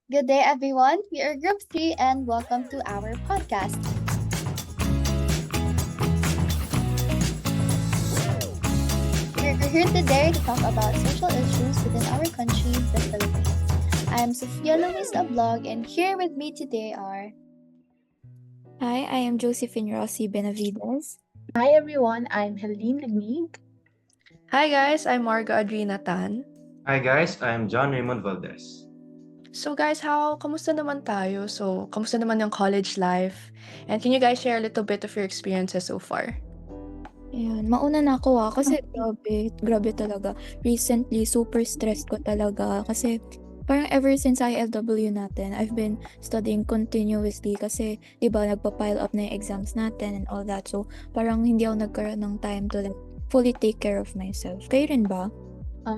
Good day, everyone. We are Group 3 and welcome to our podcast. We're here today to talk about social issues within our country, the Philippines. I'm Sofia Luisa Blog, and here with me today are. Hi, I am Josephine Rossi Benavides. Hi everyone, I'm Helene Lignig. Hi guys, I'm Margo Adrina Tan. Hi guys, I'm John Raymond Valdez. So guys, kamusta naman tayo? So, kamusta naman yung college life? And can you guys share a little bit of your experiences so far? Ayan, mauna na ako kasi grabe talaga. Recently, super stressed ko talaga kasi parang ever since ILW natin, I've been studying continuously kasi 'di ba nagpa-pile up na yung exams natin and all that. So, parang hindi ako nagkaroon ng time to like fully take care of myself. Kayo rin ba?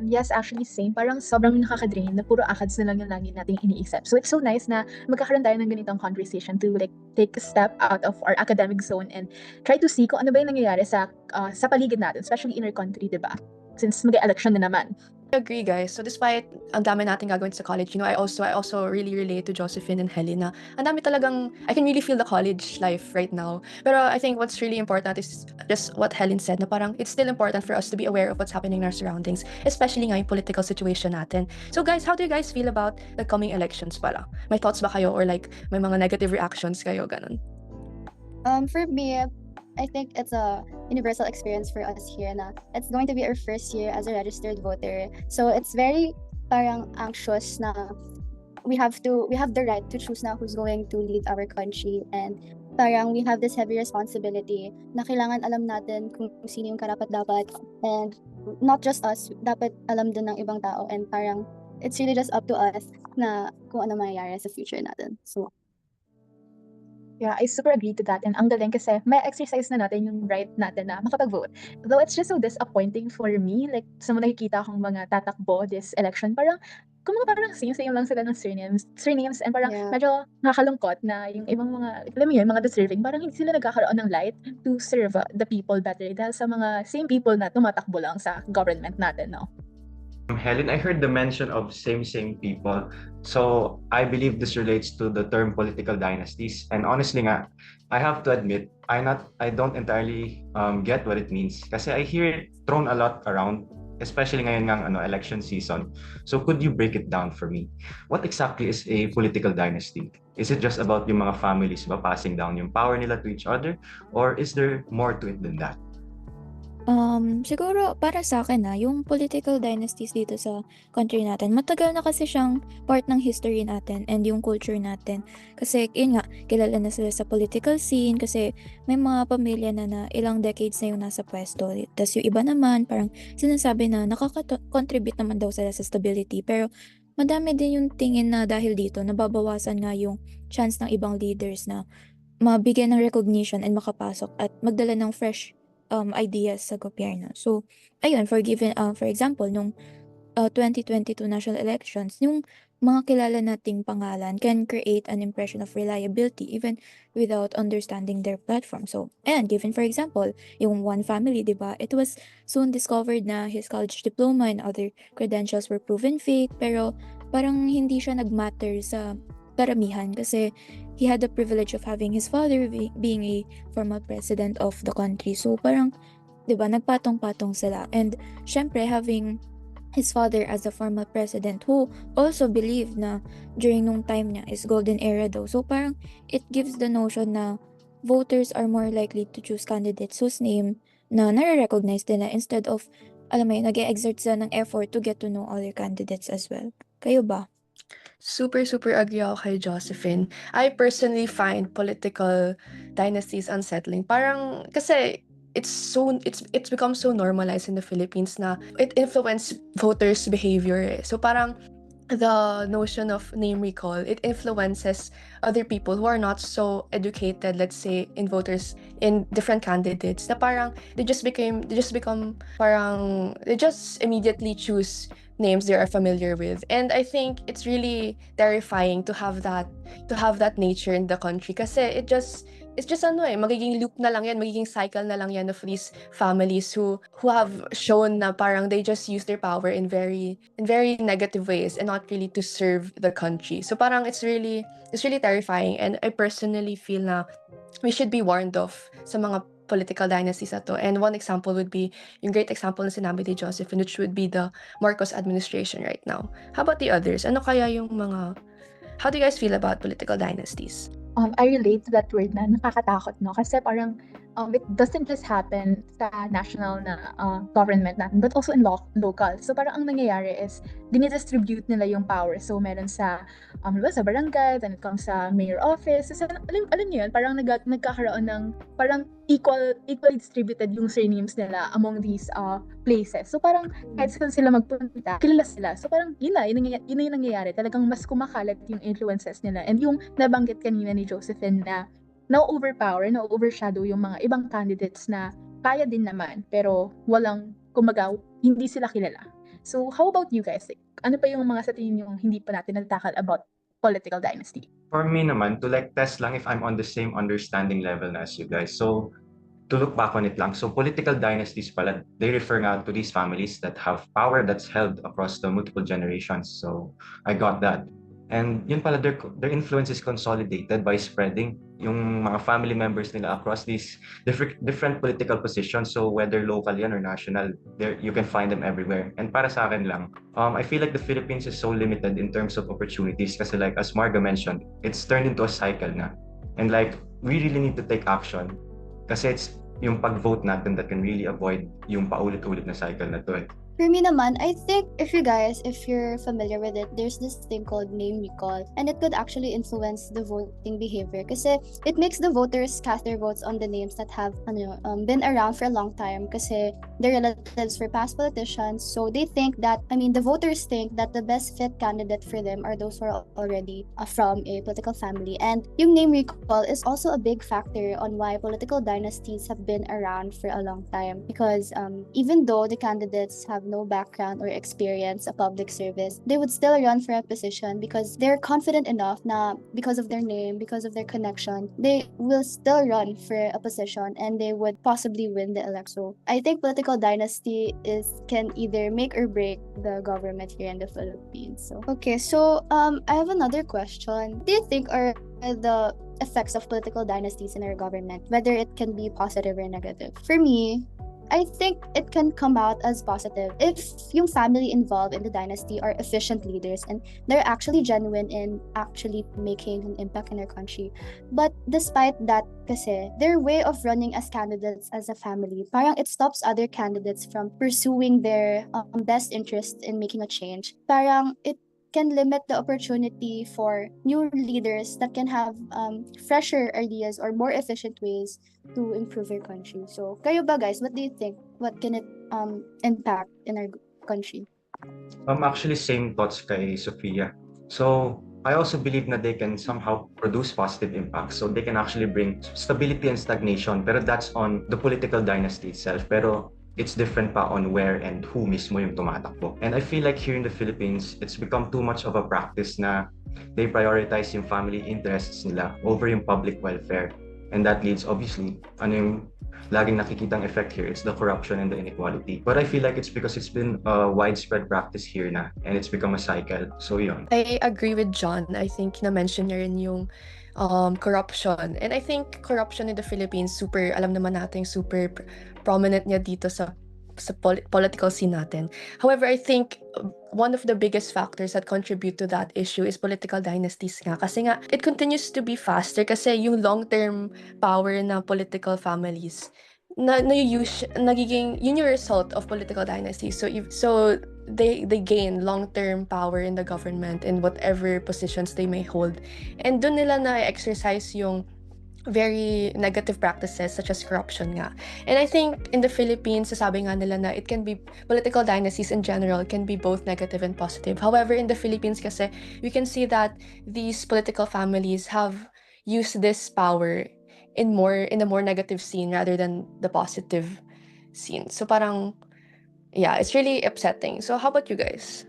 Yes, actually same. Parang sobrang nakaka-drain na puro ACADS na lang yung lagi nating iniisip. So it's so nice na magkakaroon tayo ng ganitong conversation to like take a step out of our academic zone and try to see kung ano ba yung nangyayari sa paligid natin, especially in our country, 'di ba? Since mag-election na naman. I agree guys. So despite ang dami natin gagawin sa college, I also really relate to Josephine and Helena. Ang dami talagang, I can really feel the college life right now. Pero I think what's really important is just what Helen said, na parang it's still important for us to be aware of what's happening in our surroundings, especially nga yung political situation natin. So guys, how do you guys feel about the coming elections pala? May thoughts ba kayo or like may mga negative reactions kayo, ganun? For me, I think it's a universal experience for us here na it's going to be our first year as a registered voter. So it's very parang anxious na we have the right to choose na who's going to lead our country, and parang we have this heavy responsibility na kailangan alam natin kung sino yung karapat-dapat, and not just us, dapat alam din ng ibang tao, and parang it's really just up to us na kung ano mangyayari sa future natin. So Yeah, I super agree to that. And ang galing kasi may exercise na natin yung right natin na makapag-vote. Though it's just so disappointing for me, like sa mga nakikita kong mga tatakbo this election, parang parang same lang sila ng surnames and parang Yeah. medyo nakakalungkot na yung ibang mga, alam mo yun, mga deserving, parang hindi sila nagkakaroon ng light to serve the people better dahil sa mga same people na tumatakbo lang sa government natin, no? Helen, I heard the mention of same people. So I believe this relates to the term political dynasties. And honestly nga, I have to admit, I don't entirely get what it means. Kasi I hear it thrown a lot around, especially ngayon ng election season. So could you break it down for me? What exactly is a political dynasty? Is it just about yung mga families ba passing down yung power nila to each other? Or is there more to it than that? Siguro para sa akin yung political dynasties dito sa country natin, matagal na kasi siyang part ng history natin and yung culture natin. Kasi yun nga, kilala na sila sa political scene kasi may mga pamilya na ilang decades na yung nasa pwesto. Tapos yung iba naman, parang sinasabi na nakaka-contribute naman daw sila sa stability. Pero madami din yung tingin na dahil dito, nababawasan nga yung chance ng ibang leaders na mabigyan ng recognition and makapasok at magdala ng fresh ideas sa gobyerno. So, ayun, for example, nung 2022 national elections, yung mga kilala nating pangalan can create an impression of reliability even without understanding their platform. So, ayan, given for example, yung one family, di ba? It was soon discovered na his college diploma and other credentials were proven fake, pero parang hindi siya nagmatter sa karamihan kasi he had the privilege of having his father being a former president of the country. So parang, 'di ba, nagpatong-patong sila. And syempre having his father as a former president who also believed na during nung time niya is golden era daw. So parang it gives the notion na voters are more likely to choose candidates whose name na nare-recognize nila instead of, alam mo yun, nag-exert sila ng effort to get to know other candidates as well. Kayo ba? Super agree ako kay Josephine. I personally find political dynasties unsettling. Parang kasi it's become so normalized in the Philippines na it influence voters' behavior. So parang the notion of name recall, it influences other people who are not so educated, let's say, in voters in different candidates, na parang they just immediately choose names they are familiar with. And I think it's really terrifying to have that nature in the country kasi it's just magiging loop na lang yan, magiging cycle na lang yan of these families who have shown na parang they just use their power in very negative ways and not really to serve the country. So parang it's really terrifying, and I personally feel na we should be warned off sa mga political dynasties na to. And one example would be yung great example na sinabi ni Josephine, which would be the Marcos administration right now. How about the others? Ano kaya yung mga... How do you guys feel about political dynasties? I relate to that word na nakakatakot, no? Kasi parang it doesn't just happen sa national na government natin, but also in local. So parang ang nangyayari is dinidistribute nila yung power. So meron sa sa barangay, then it comes sa mayor office. So alam niyo yun, parang nagkakaroon ng parang equally distributed yung surnames nila among these places. So parang kahit saan sila magpunta, kilala sila. So parang yun na yung nangyayari. Talagang mas kumakalat yung influences nila. And yung nabanggit kanina ni Josephine na na-overshadow yung mga ibang candidates na kaya din naman, pero kumbaga, hindi sila kilala. So how about you guys? Like, ano pa yung mga sa tingin yung hindi pa natin natakal about political dynasty? For me naman, to like test lang if I'm on the same understanding level as you guys. So, to look back on it lang. So, political dynasties pala, they refer nga to these families that have power that's held across the multiple generations. So, I got that. And yun pala, their influence is consolidated by spreading yung mga family members nila across these different political positions. So whether local yan or national, there you can find them everywhere. And para sa akin lang, I feel like the Philippines is so limited in terms of opportunities kasi like as Marga mentioned, it's turned into a cycle na. And like, we really need to take action kasi it's yung pag-vote natin that can really avoid yung paulit-ulit na cycle na to. For me naman, I think if you're familiar with it, there's this thing called name recall, and it could actually influence the voting behavior kasi it makes the voters cast their votes on the names that have been around for a long time kasi they're relatives for past politicians. So the voters think that the best fit candidate for them are those who are already from a political family. And yung name recall is also a big factor on why political dynasties have been around for a long time because even though the candidates have no background or experience of public service, they would still run for a position because they're confident enough na because of their name, because of their connection, they will still run for a position and they would possibly win the election. So I think political dynasty can either make or break the government here in the Philippines. So I have another question. What do you think are the effects of political dynasties in our government, whether it can be positive or negative? For me, I think it can come out as positive if yung family involved in the dynasty are efficient leaders and they're actually genuine in actually making an impact in our country. But despite that, kasi their way of running as candidates as a family, parang it stops other candidates from pursuing their best interest in making a change. Parang it can limit the opportunity for new leaders that can have fresher ideas or more efficient ways to improve your country. So, kayo ba guys, what do you think? What can it impact in our country? Actually, same thoughts kay Sophia. So, I also believe that they can somehow produce positive impacts. So, they can actually bring stability and stagnation. Pero that's on the political dynasty itself. Pero it's different pa on where and who mismo yung tumatakbo. And I feel like here in the Philippines, it's become too much of a practice na they prioritize yung family interests nila over yung public welfare. And that leads, obviously, yung laging nakikitang effect here, it's the corruption and the inequality. But I feel like it's because it's been a widespread practice here na, and it's become a cycle. So yun. I agree with John. I think na-mention niya rin yung corruption. And I think corruption in the Philippines, alam naman natin, super prominent niya dito sa political scene natin. However, I think one of the biggest factors that contribute to that issue is political dynasties nga. Kasi nga, it continues to be faster kasi yung long-term power na political families nagiging yun yung result of political dynasties. So they gain long-term power in the government and whatever positions they may hold. And dun nila na-exercise yung very negative practices such as corruption nga. And I think in the Philippines, sasabi nga nila na it can be, political dynasties in general can be both negative and positive. However, in the Philippines kasi, we can see that these political families have used this power in a more negative scene rather than the positive scene. So parang, yeah, it's really upsetting. So how about you guys?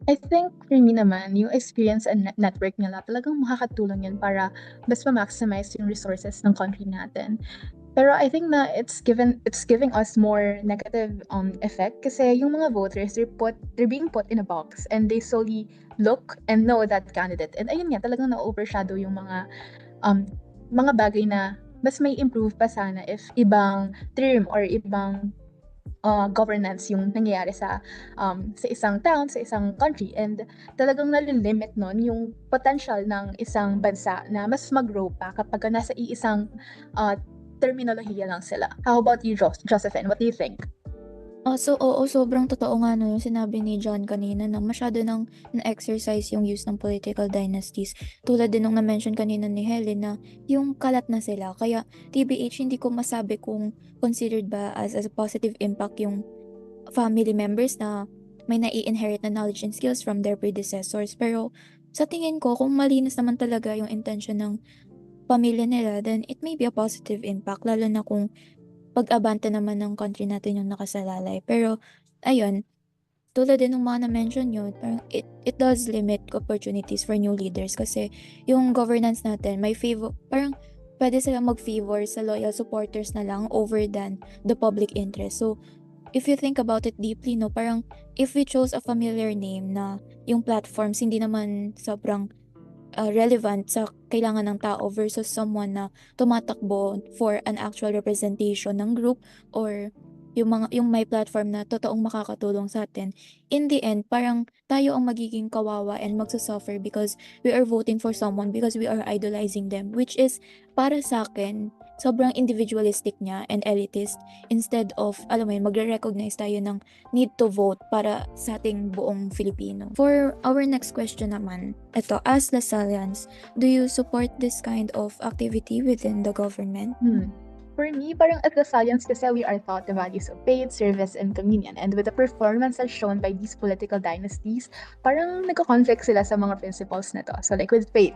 I think for me naman, yung experience and network nila, talagang makakatulong yun para mas ma-maximize yung resources ng country natin. Pero I think na it's giving us more negative effect kasi yung mga voters they're being put in a box and they solely look and know that candidate. And ayun nga talagang na-overshadow yung um mga bagay na mas may improve pa sana if ibang term or ibang governance yung nangyayari sa isang town, sa isang country. And talagang nalilimit nun yung potential ng isang bansa na mas mag-grow pa kapag nasa iisang terminolohiya lang sila. How about you, Josephine? What do you think? Oo, sobrang totoo nga no, yung sinabi ni John kanina na masyado nang na-exercise yung use ng political dynasties. Tulad din nung na-mention kanina ni Helen na yung kalat na sila. Kaya TBH, hindi ko masabi kung considered ba as a positive impact yung family members na may nai-inherit na knowledge and skills from their predecessors. Pero sa tingin ko, kung malinis naman talaga yung intention ng pamilya nila, then it may be a positive impact. Lalo na kung pag-abante naman ng country natin yung nakasalalay. Pero, ayun, tulad din ng mga na-mention nyo, parang it does limit opportunities for new leaders kasi yung governance natin, may favor, parang pwede sila mag-favor sa loyal supporters na lang over than the public interest. So, if you think about it deeply, no, parang if we chose a familiar name na yung platforms hindi naman sobrang relevant sa kailangan ng tao versus someone na tumatakbo for an actual representation ng group or yung may platform na totoong makakatulong sa atin. In the end, parang tayo ang magiging kawawa and magsusuffer because we are voting for someone because we are idolizing them, which is para sa akin sobrang individualistic niya and elitist instead of, alam mo yun, magre-recognize tayo ng need to vote para sa ating buong Filipino. For our next question naman, ito, as Lasallians, do you support this kind of activity within the government? For me, parang at the science kasi we are taught the values of faith, service, and communion. And with the performances shown by these political dynasties, parang nagko-conflict sila sa mga principles na to. So like with faith,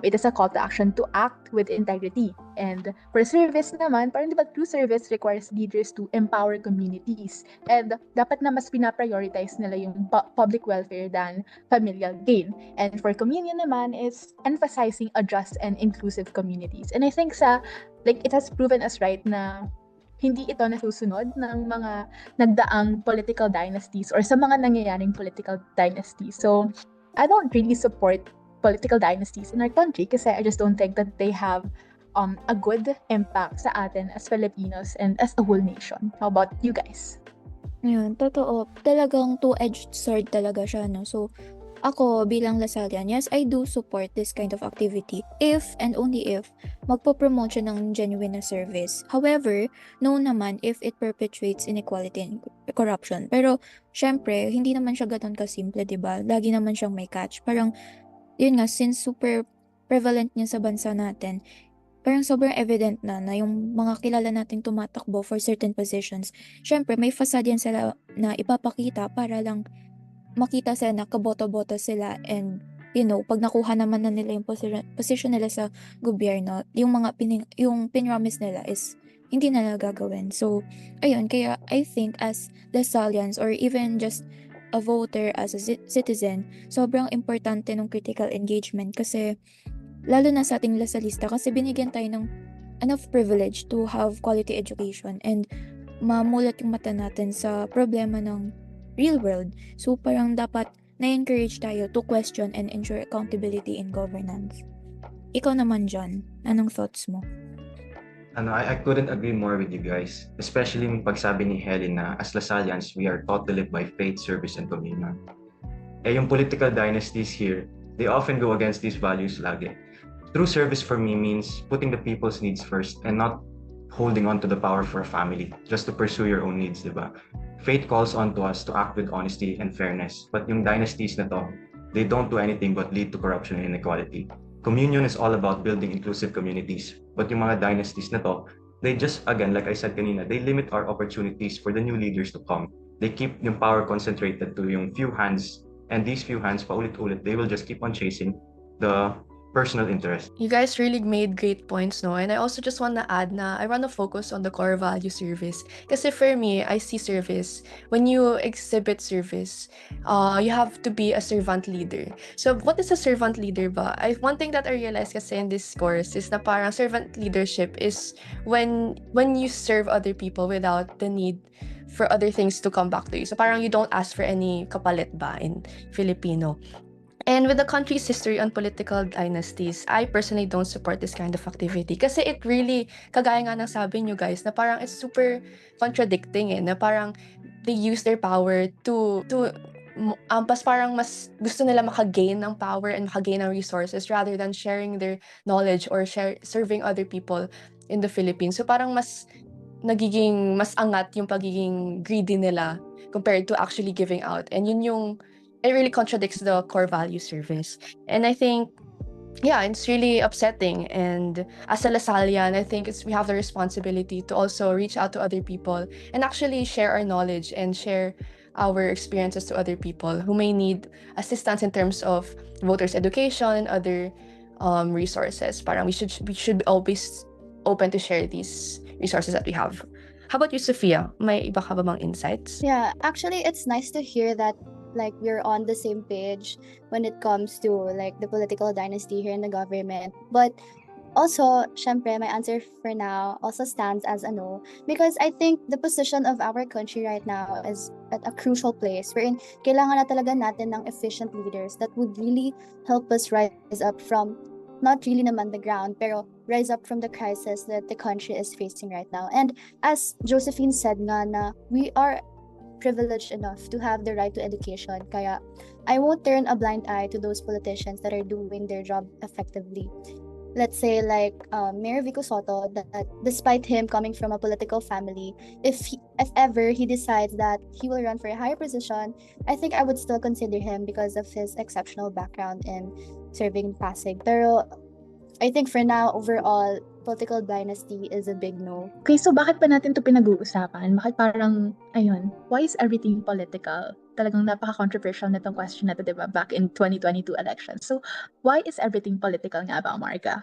it is a call to action to act with integrity. And for service naman, parang diba true service requires leaders to empower communities. And dapat na mas pinaprioritize nila yung public welfare than familial gain. And for communion naman is emphasizing a just and inclusive communities. And I think it has proven us right na hindi ito nasusunod ng mga nagdaang political dynasties or sa mga nangyayaring political dynasties. So, I don't really support political dynasties in our country kasi I just don't think that they have a good impact sa atin as Filipinos and as a whole nation. How about you guys? Ayun, totoo. Talagang two-edged sword talaga siya, no? So, ako bilang Lasallian, yes, I do support this kind of activity if and only if magpo-promote siya ng genuine na service. However, no naman if it perpetuates inequality and corruption. Pero, syempre, hindi naman siya ganun kasimple, diba? Lagi naman siyang may catch. Parang, yun nga, since super prevalent niya sa bansa natin, parang sobrang evident na yung mga kilala nating tumatakbo for certain positions, syempre, may facade yan sila na ipapakita para lang makita sila na kaboto-boto sila and pag nakuha naman na nila yung position nila sa gobyerno, yung mga yung pinromise nila is hindi na nila gagawin. So, ayun, kaya I think as Lasallians or even just a voter as a citizen, sobrang importante ng critical engagement kasi lalo na sa ating Lasalista kasi binigyan tayo ng enough privilege to have quality education and mamulat yung mata natin sa problema ng real world. So parang dapat na-encourage tayo to question and ensure accountability in governance. Ikaw naman, John, anong thoughts mo? I couldn't agree more with you guys. Especially yung pagsabi ni Helen na as Lasallians, we are taught to live by faith, service, and communion. Yung political dynasties here, they often go against these values lagi. True service for me means putting the people's needs first and not holding on to the power for a family just to pursue your own needs, diba? Fate calls on to us to act with honesty and fairness, but yung dynasties na to, they don't do anything but lead to corruption and inequality. Communion is all about building inclusive communities, but yung mga dynasties na to, they just, again, like I said kanina, they limit our opportunities for the new leaders to come. They keep yung power concentrated to yung few hands, and these few hands, paulit-ulit, they will just keep on chasing the personal interest. You guys really made great points, no? And I also just want to add na I want to focus on the core value service. Kasi for me, I see service. When you exhibit service, you have to be a servant leader. So what is a servant leader ba? One thing that I realized kasi in this course is na parang servant leadership is when you serve other people without the need for other things to come back to you. So parang you don't ask for any kapalit ba in Filipino. And with the country's history on political dynasties, I personally don't support this kind of activity. Kasi it really, kagaya nga ng sabi nyo guys, na parang it's super contradicting na parang they use their power pas parang mas gusto nila makagain ng power and makagain ng resources rather than sharing their knowledge or serving other people in the Philippines. So parang mas angat yung pagiging greedy nila compared to actually giving out. And it really contradicts the core value service. And I think, yeah, it's really upsetting. And as a Lasallian, I think we have the responsibility to also reach out to other people and actually share our knowledge and share our experiences to other people who may need assistance in terms of voters' education and other resources. Parang we should be always open to share these resources that we have. How about you, Sophia? May iba ka ba mga insights? Yeah, actually, it's nice to hear that like we're on the same page when it comes to like the political dynasty here in the government. But also, syempre, my answer for now also stands as a no, because I think the position of our country right now is at a crucial place wherein kailangan na talaga natin ng efficient leaders that would really help us rise up from, not really naman the ground, pero rise up from the crisis that the country is facing right now. And as Josephine said nga na we are privileged enough to have the right to education, kaya I won't turn a blind eye to those politicians that are doing their job effectively. Let's say like Mayor Vico Soto, that despite him coming from a political family, if ever he decides that he will run for a higher position, I think I would still consider him because of his exceptional background in serving Pasig. Pero I think for now, overall, political dynasty is a big no. Okay, so bakit pa natin to pinag-uusapan? Bakit parang, ayun, why is everything political? Talagang napaka-controversial na tong question na to, diba? Back in 2022 elections. So, why is everything political nga ba, Marga?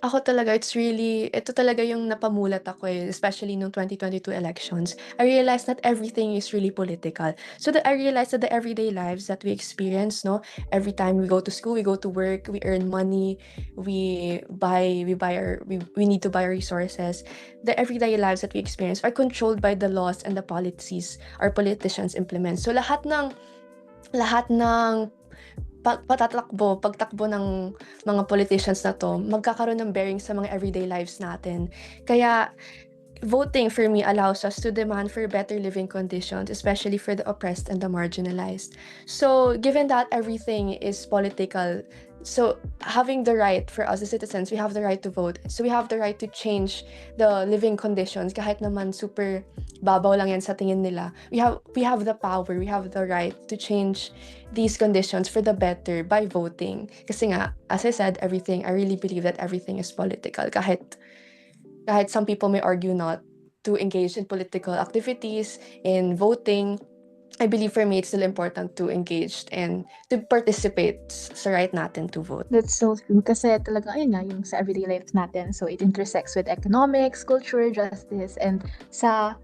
Ako talaga, ito talaga yung napamulat ako especially nung 2022 elections. I realized that everything is really political. So that I realized that the everyday lives that we experience, no, every time we go to school, we go to work, we earn money, we need to buy our resources. The everyday lives that we experience are controlled by the laws and the policies our politicians implement. So lahat ng pagtakbo ng mga politicians na to, magkakaroon ng bearing sa mga everyday lives natin. Kaya, voting for me allows us to demand for better living conditions, especially for the oppressed and the marginalized. So, given that everything is political, so having the right for us as citizens, we have the right to vote. So we have the right to change the living conditions kahit naman super babaw lang yan sa tingin nila. We have the power, we have the right to change these conditions for the better by voting. Kasi nga, as I said, I really believe that everything is political. Kahit some people may argue not to engage in political activities, in voting, I believe for me, it's still important to engage and to participate sa right natin to vote. That's so true. Kasi talaga, ayun nga, yung sa everyday lives natin. So, it intersects with economics, culture, justice, and sa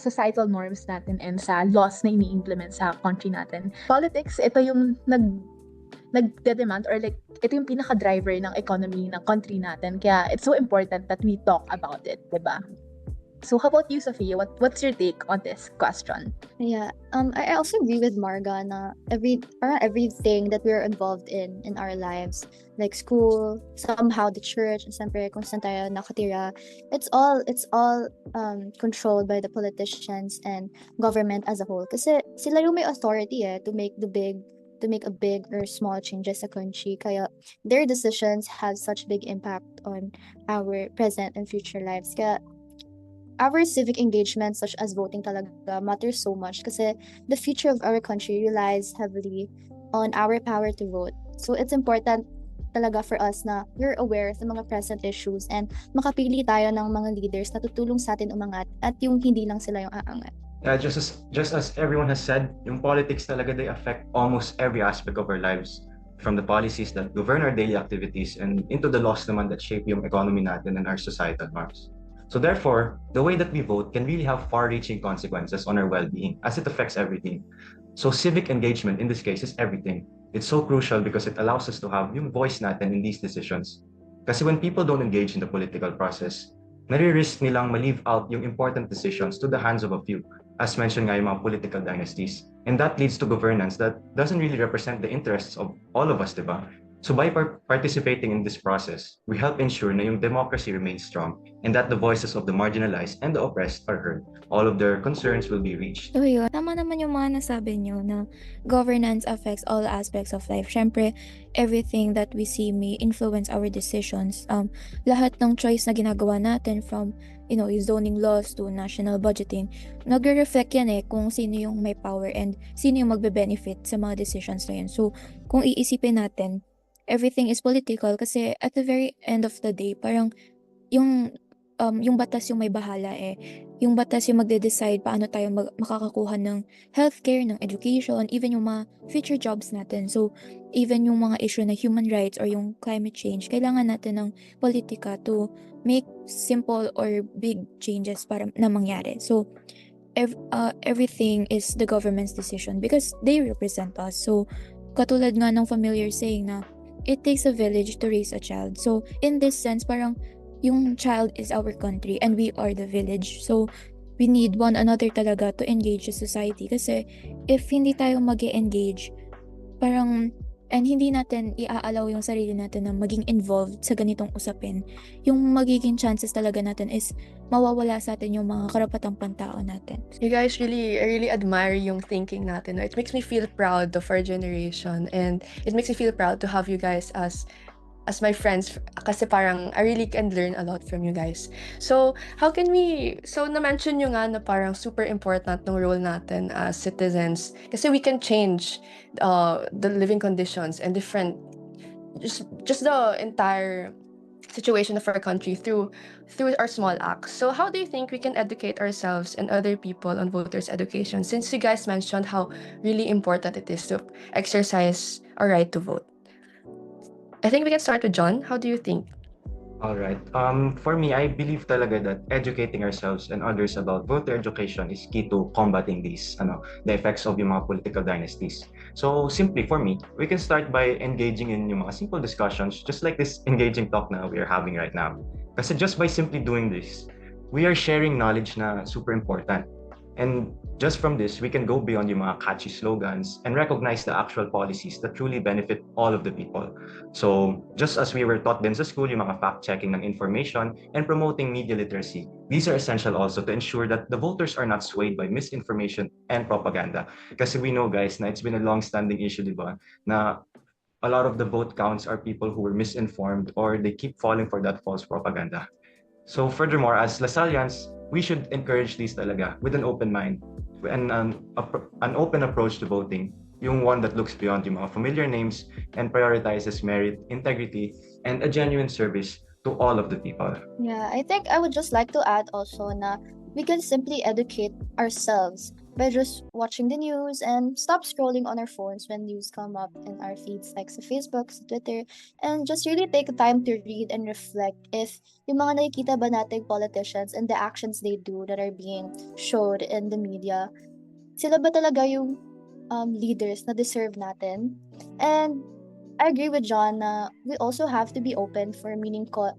societal norms natin and sa laws na ini-implement sa country natin. Politics, ito yung nagde-demand or like, ito yung pinaka-driver ng economy ng country natin. Kaya, it's so important that we talk about it, diba? So how about you, Sophia? What's your take on this question? Yeah, I also agree with Marga na everything that we're involved in our lives, like school, somehow the church, and siyempre kung saan tayo nakatira, it's all controlled by the politicians and government as a whole. Kasi sila yung may authority to make a big or small changes sa country. Kaya their decisions have such big impact on our present and future lives. Kaya our civic engagement such as voting talaga matters so much kasi the future of our country relies heavily on our power to vote. So it's important talaga for us na we're aware sa mga present issues and makapili tayo ng mga leaders na tutulong sa atin umangat at yung hindi lang sila yung aangat. Yeah, just as everyone has said, yung politics talaga, they affect almost every aspect of our lives. from the policies that govern our daily activities and into the laws naman that shape yung economy natin and our societal norms. So therefore, the way that we vote can really have far-reaching consequences on our well-being as it affects everything. So civic engagement in this case is everything. It's so crucial because it allows us to have yung voice natin in these decisions. Kasi when people don't engage in the political process, nare-risk nilang ma-leave out yung important decisions to the hands of a few, as mentioned nga yung mga political dynasties. And that leads to governance that doesn't really represent the interests of all of us, di ba? So by participating in this process, we help ensure na yung democracy remains strong and that the voices of the marginalized and the oppressed are heard. All of their concerns will be reached. So yun, tama naman yung mga nasabi nyo na governance affects all aspects of life. Syempre, everything that we see may influence our decisions. Lahat ng choice na ginagawa natin from yung zoning laws to national budgeting, nagre-reflect yan kung sino yung may power and sino yung magbe-benefit sa mga decisions na yun. So, kung iisipin natin, everything is political kasi at the very end of the day, parang yung batas yung may bahala yung batas yung magde-decide paano tayo makakakuha ng healthcare, ng education, even yung mga future jobs natin. So, even yung mga issue na human rights or yung climate change, kailangan natin ng politika to make simple or big changes para na mangyari. So, everything is the government's decision because they represent us. So, katulad nga ng familiar saying na, it takes a village to raise a child. So, in this sense, parang yung child is our country and we are the village. So, we need one another talaga to engage the society. Kasi, if hindi tayo mag-engage, parang, and hindi natin i-allow yung sarili natin na maging involved sa ganitong usapin, yung magiging chances talaga natin is mawawala sa atin yung mga karapatang pantao natin. You guys I really admire yung thinking natin. It makes me feel proud of our generation and it makes me feel proud to have you guys as my friends kasi parang I really can learn a lot from you guys. So, na-mention nyo nga na parang super important ng role natin as citizens kasi we can change the living conditions and just the entire situation of our country through our small acts. So how do you think we can educate ourselves and other people on voters' education since you guys mentioned how really important it is to exercise our right to vote? I think we can start with John. How do you think? All right. For me, I believe talaga that educating ourselves and others about voter education is key to combating the effects of yung mga political dynasties. So simply for me, we can start by engaging in yung mga simple discussions, just like this engaging talk na we are having right now. Kasi just by simply doing this, we are sharing knowledge na super important. And just from this, we can go beyond yung mga catchy slogans and recognize the actual policies that truly benefit all of the people. So just as we were taught din sa school, yung mga fact-checking ng information and promoting media literacy, these are essential also to ensure that the voters are not swayed by misinformation and propaganda. Kasi we know, guys, na it's been a long-standing issue, di ba, na a lot of the vote counts are people who were misinformed or they keep falling for that false propaganda. So furthermore, as Lasallians, we should encourage these talaga with an open mind and an open approach to voting, yung one that looks beyond yung mga familiar names and prioritizes merit, integrity, and a genuine service to all of the people. Yeah, I think I would just like to add also na we can simply educate ourselves by just watching the news and stop scrolling on our phones when news come up in our feeds like sa Facebook, sa Twitter, and just really take time to read and reflect if yung mga nakikita ba nating politicians and the actions they do that are being showed in the media, sila ba talaga yung leaders na deserve natin? And I agree with John na we also have to be open for meaningful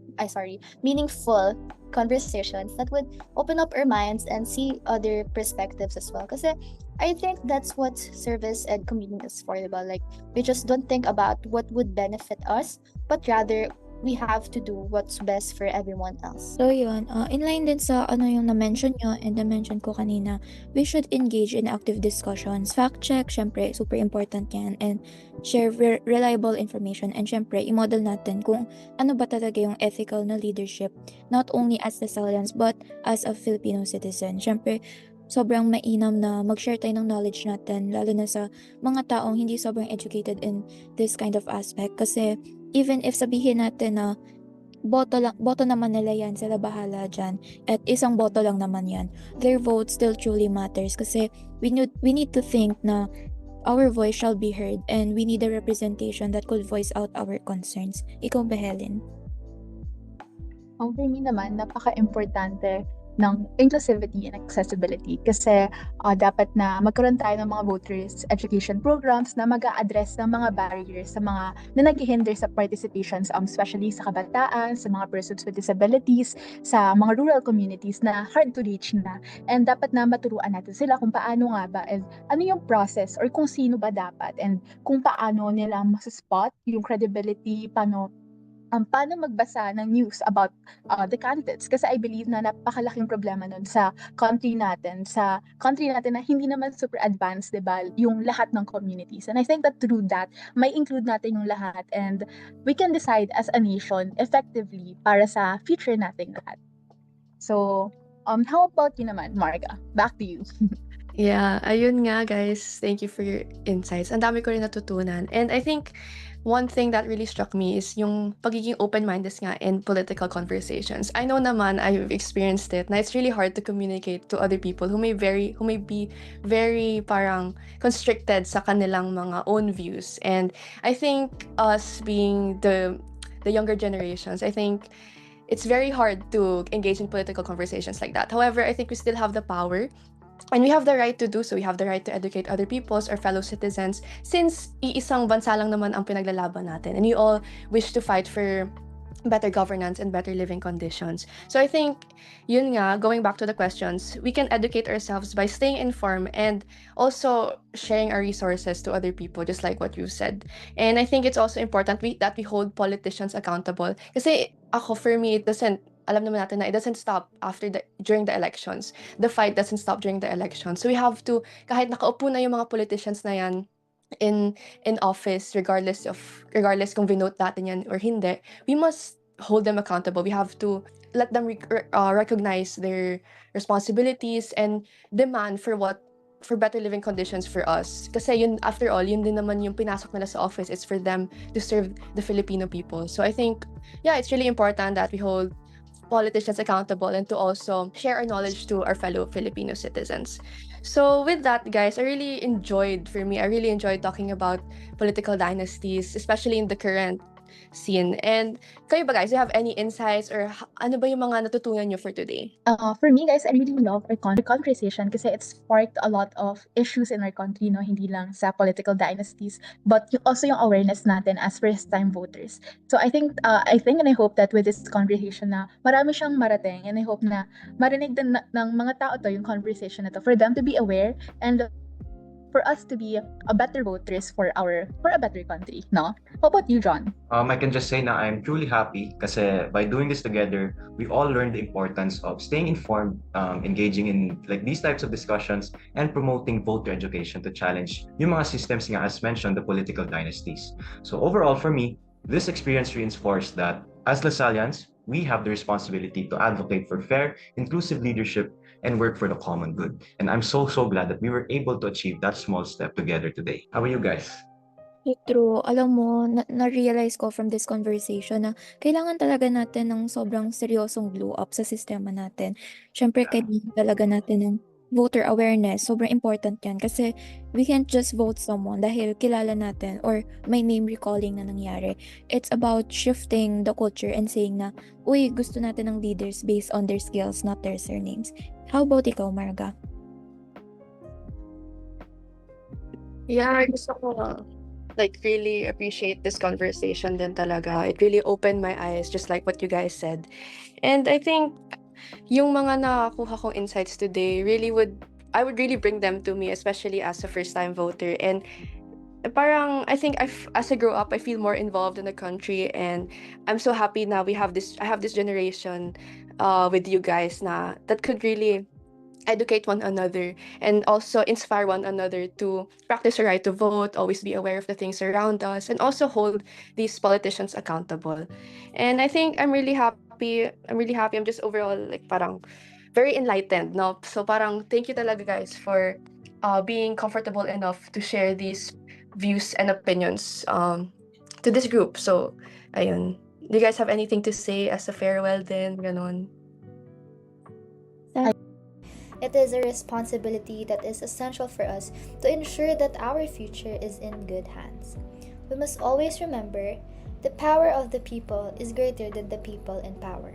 conversations that would open up our minds and see other perspectives as well. Kasi I think that's what service and community is for, diba? Like, we just don't think about what would benefit us, but rather we have to do what's best for everyone else. So yun, in line din sa yung na-mention nyo and na-mention ko kanina, we should engage in active discussions. Fact check, syempre, super important yan. And share reliable information. And syempre, i-model natin kung ano ba talaga yung ethical na leadership, not only as Lasallians, but as a Filipino citizen. Syempre, sobrang mainam na mag-share tayo ng knowledge natin, lalo na sa mga taong hindi sobrang educated in this kind of aspect. Kasi even if sabihin natin na boto naman nila yan, sila bahala dyan, at isang boto lang naman yan, their vote still truly matters kasi we need to think na our voice shall be heard and we need a representation that could voice out our concerns. Ikaw ba, Helen? For me naman, napaka-importante ng inclusivity and accessibility kasi dapat na magkaroon tayo ng mga voters education programs na mag-a-address ng mga barriers sa mga na naghihinder sa participations, especially sa kabataan, sa mga persons with disabilities, sa mga rural communities na hard to reach na. And dapat na maturuan natin sila kung paano nga ba and ano yung process or kung sino ba dapat and kung paano nila masuspot yung credibility, paano magbasa ng news about the candidates kasi I believe na napakalaking problema nun sa country natin na hindi naman super advanced, 'di ba, yung lahat ng communities. And I think that through that may include natin yung lahat and we can decide as a nation effectively para sa future nating lahat. So, how about you naman, Marga? Back to you. Yeah, ayun nga guys. Thank you for your insights. Ang dami ko rin natutunan. And I think one thing that really struck me is yung pagiging open-minded nga in political conversations. I know naman I've experienced it na it's really hard to communicate to other people who may be very parang constricted sa kanilang mga own views. And I think us being the younger generations, I think it's very hard to engage in political conversations like that. However, I think we still have the power and we have the right to do so. We have the right to educate other peoples or fellow citizens since iisang bansa lang naman ang pinaglalaban natin and we all wish to fight for better governance and better living conditions. So I think, yun nga, going back to the questions, we can educate ourselves by staying informed and also sharing our resources to other people, just like what you said. And I think it's also important that we hold politicians accountable. Kasi for me, alam naman natin na it doesn't stop during the elections. The fight doesn't stop during the elections. So we have to, kahit nakaupo na yung mga politicians na yan in office, regardless kung vinote natin yan or hindi, we must hold them accountable. We have to let them recognize their responsibilities and demand for better living conditions for us. Kasi yun, after all, yun din naman yung pinasok nila sa office. It's for them to serve the Filipino people. So I think, yeah, it's really important that we hold politicians accountable and to also share our knowledge to our fellow Filipino citizens. So with that, guys, I really enjoyed talking about political dynasties, especially in the current scene. And kayo ba guys, do you have any insights or ano ba yung mga natutunan nyo for today? For me, guys, I really love our conversation kasi it sparked a lot of issues in our country, no? Hindi lang sa political dynasties, but also yung awareness natin as first-time voters. So I think and I hope that with this conversation na marami siyang marating and I hope na marinig din ng mga tao to yung conversation na to for them to be aware and for us to be a better voters for a better country, no? How about you, John? I can just say na I'm truly happy kasi by doing this together, we all learned the importance of staying informed, engaging in like these types of discussions, and promoting voter education to challenge yung mga systems nga as mentioned, the political dynasties. So overall for me, this experience reinforced that as Lasallians, we have the responsibility to advocate for fair, inclusive leadership and work for the common good. And I'm so glad that we were able to achieve that small step together today. How about you guys? True. Alam mo, na-realize ko from this conversation na kailangan talaga natin ng sobrang seryosong glow up sa sistema natin. Siyempre, kailangan talaga natin ng voter awareness. Sobrang important yan kasi we can't just vote someone dahil kilala natin or may name recalling na nangyari. It's about shifting the culture and saying na, uy, gusto natin ng leaders based on their skills, not their surnames. How about ikaw, Marga? Yeah, gusto ko really appreciate this conversation din talaga. It really opened my eyes, just like what you guys said. And I think yung mga nakakuha kong insights today I would really bring them to me, especially as a first-time voter. And parang I think as I grow up, I feel more involved in the country, and I'm so happy now I have this generation with you guys that could really educate one another and also inspire one another to practice the right to vote, always be aware of the things around us, and also hold these politicians accountable. And I think I'm really happy. I'm just overall parang very enlightened, no? So parang thank you talaga guys for being comfortable enough to share these views and opinions to this group. So ayun. Do you guys have anything to say as a farewell then? Ganon. It is a responsibility that is essential for us to ensure that our future is in good hands. We must always remember the power of the people is greater than the people in power.